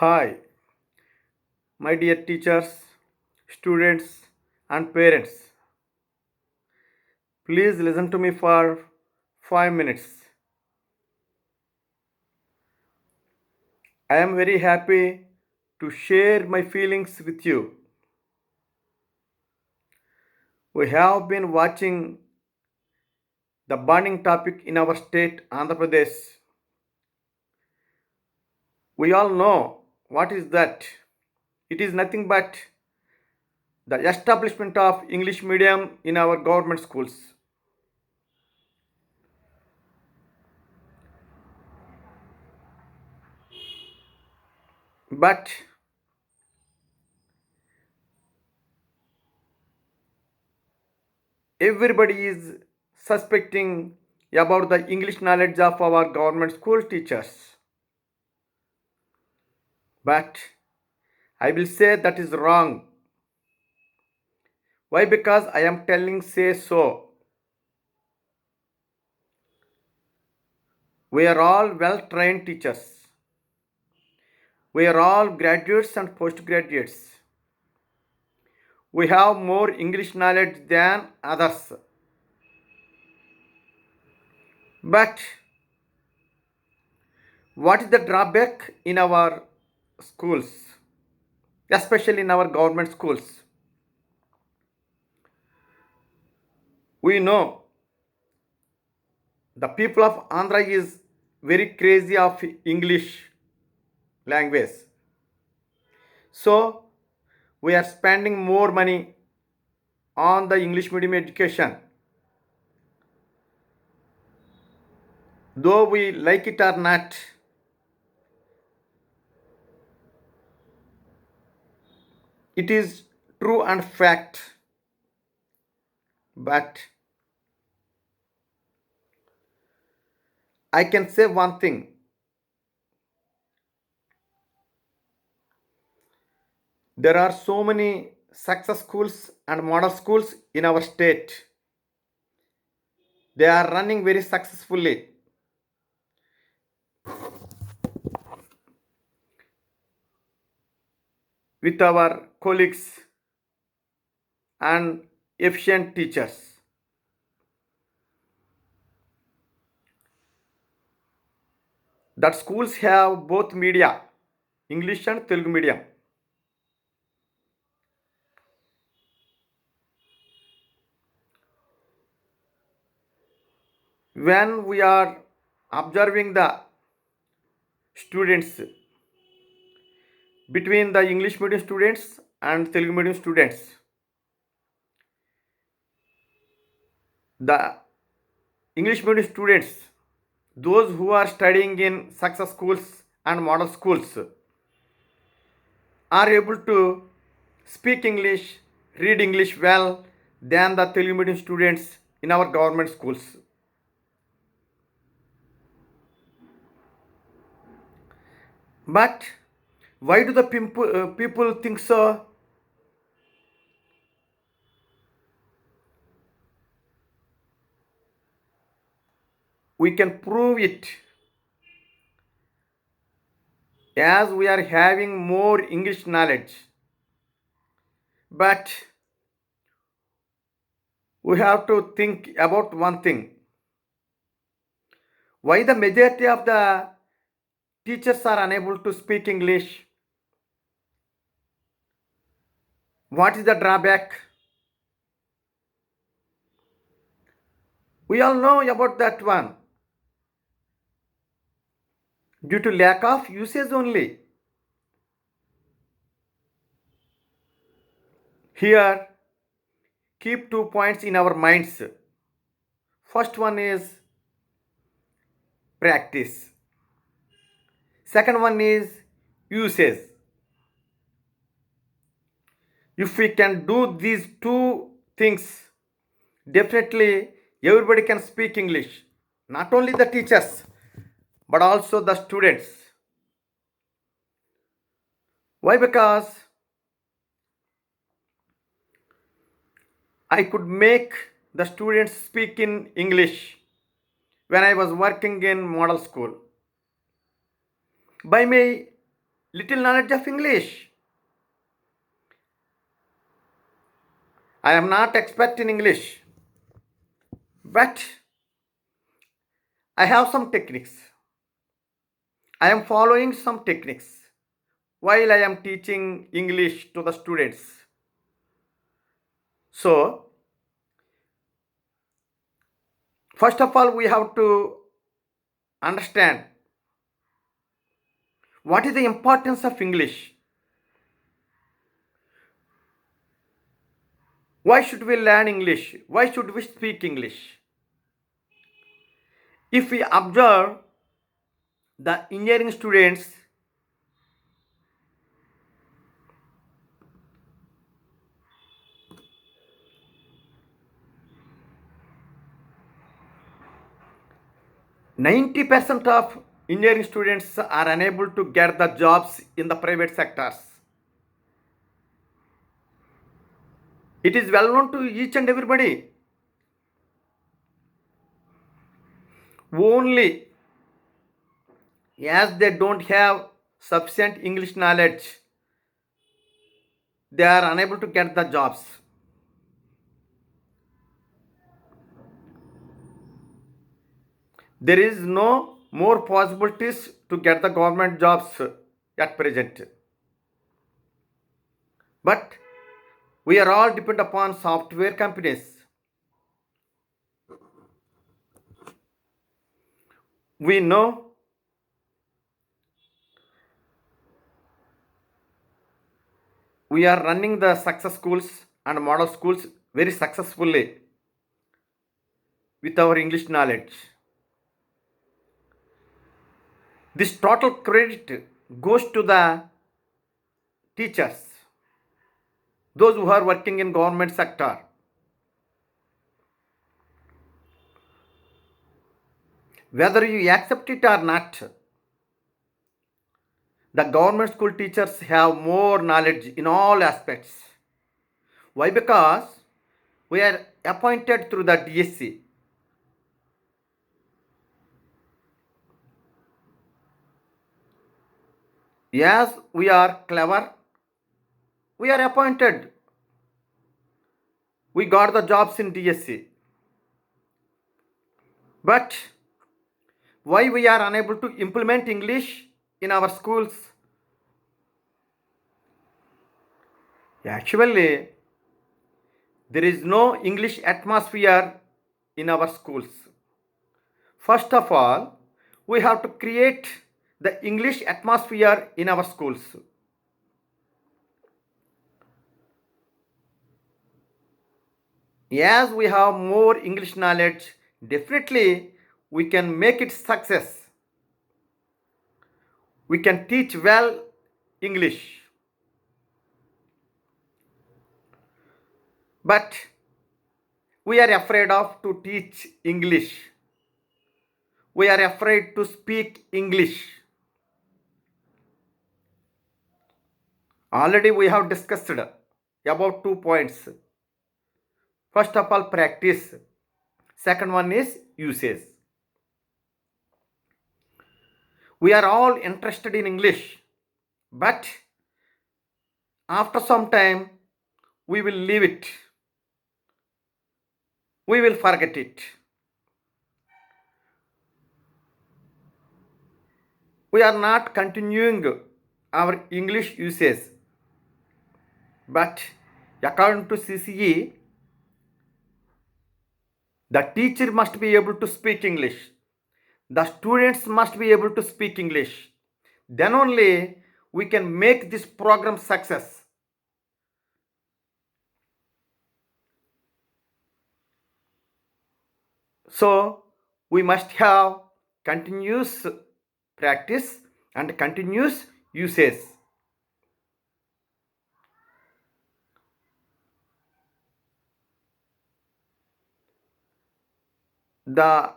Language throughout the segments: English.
Hi, my dear teachers, students, and parents. Please listen to me for 5 minutes. I am very happy to share my feelings with you. We have been watching the burning topic in our state, Andhra Pradesh. We all know what is that. It is nothing but the establishment of English medium in our government schools. But everybody is suspecting about the English knowledge of our government school teachers. But I will say that is wrong. Why? Because I am telling say so. We are all well trained teachers. We are all graduates and postgraduates. We have more English knowledge than others. But what is the drawback in our schools, especially in our government schools? We know the people of Andhra is very crazy of English language. So we are spending more money on the English medium education. Though we like it or not, it is true and fact. But I can say one thing. There are so many success schools and model schools in our state. They are running very successfully. With our colleagues and efficient teachers. That schools have both media, English and Telugu medium. When we are observing the students between the English medium students and Telugu medium students, the English medium students, those who are studying in success schools and model schools, are able to speak English, read English well than the Telugu medium students in our government schools. But why do the people think so? We can prove it as we are having more English knowledge. But we have to think about one thing. Why the majority of the teachers are unable to speak English? What is the drawback? We all know about that one. Due to lack of usage only. Here, keep 2 points in our minds. First one is practice. Second one is usage. If we can do these two things, definitely everybody can speak English. Not only the teachers, but also the students. Why? Because I could make the students speak in English when I was working in model school. By my little knowledge of English. I am not expert in English, but I have some techniques. I am following some techniques while I am teaching English to the students. So, first of all, we have to understand what is the importance of English. Why should we learn English? Why should we speak English? If we observe the engineering students, %90 of engineering students are unable to get the jobs in the private sectors. It is well known to each and everybody. Only as they don't have sufficient English knowledge, they are unable to get the jobs. There is no more possibilities to get the government jobs at present. But we are all depend upon software companies. We know we are running the success schools and model schools very successfully with our English knowledge. This total credit goes to the teachers, those who are working in government sector. Whether you accept it or not, the government school teachers have more knowledge in all aspects. Why? Because we are appointed through the DSC. As we are clever, we are appointed. We got the jobs in DSC. But why we are unable to implement English in our schools? Actually, there is no English atmosphere in our schools. First of all, we have to create the English atmosphere in our schools. As we have more English knowledge, definitely we can make it success. We can teach well English. But we are afraid of to teach English. We are afraid to speak English. Already we have discussed about 2 points. First of all, practice. Second one is usage. We are all interested in English, but after some time we will leave it. We will forget it. We are not continuing our English usage. But according to CCE, the teacher must be able to speak English. The students must be able to speak English. Then only we can make this program success. So we must have continuous practice and continuous usage. The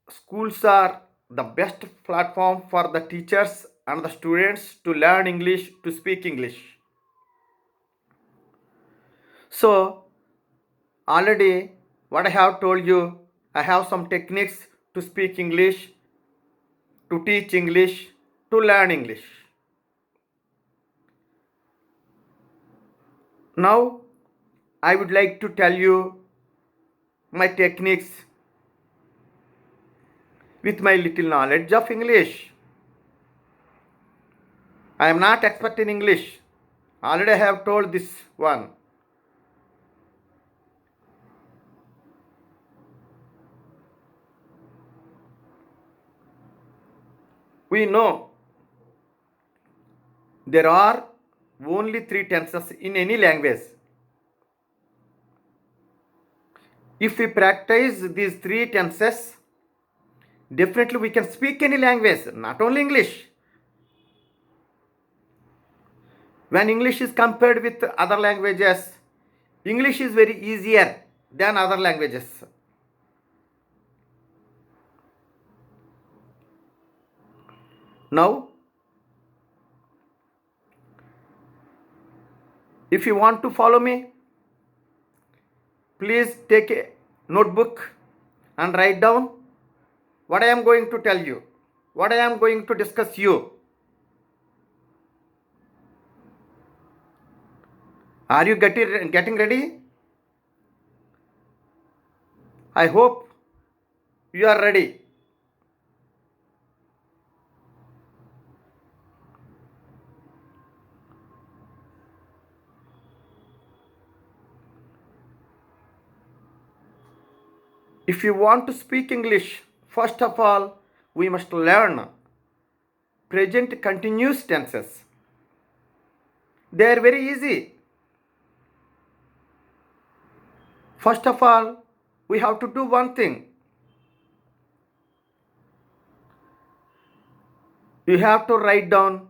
schools are the best platform for the teachers and the students to learn English, to speak English. So already what I have told you, I have some techniques to speak English, to teach English, to learn English. Now I would like to tell you my techniques with my little knowledge of English. I am not expert in English. Already I have told this one. We know there are only three tenses in any language. If we practice these three tenses, definitely we can speak any language, not only English. When English is compared with other languages, English is very easier than other languages. Now, if you want to follow me, please take a notebook and write down what I am going to tell you, what I am going to discuss you. Are you getting ready? I hope you are ready. If you want to speak English, first of all, we must learn present continuous tenses. They are very easy. First of all, we have to do one thing. You have to write down,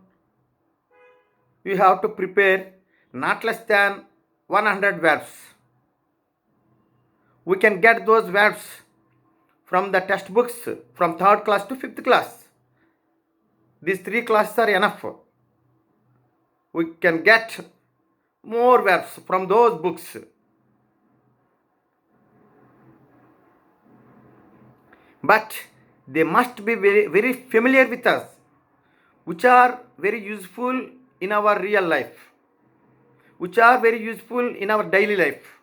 you have to prepare not less than 100 verbs. We can get those verbs from the textbooks from 3rd class to 5th class. These 3 classes are enough. We can get more verbs from those books. But they must be very, very familiar with us, which are very useful in our real life, which are very useful in our daily life.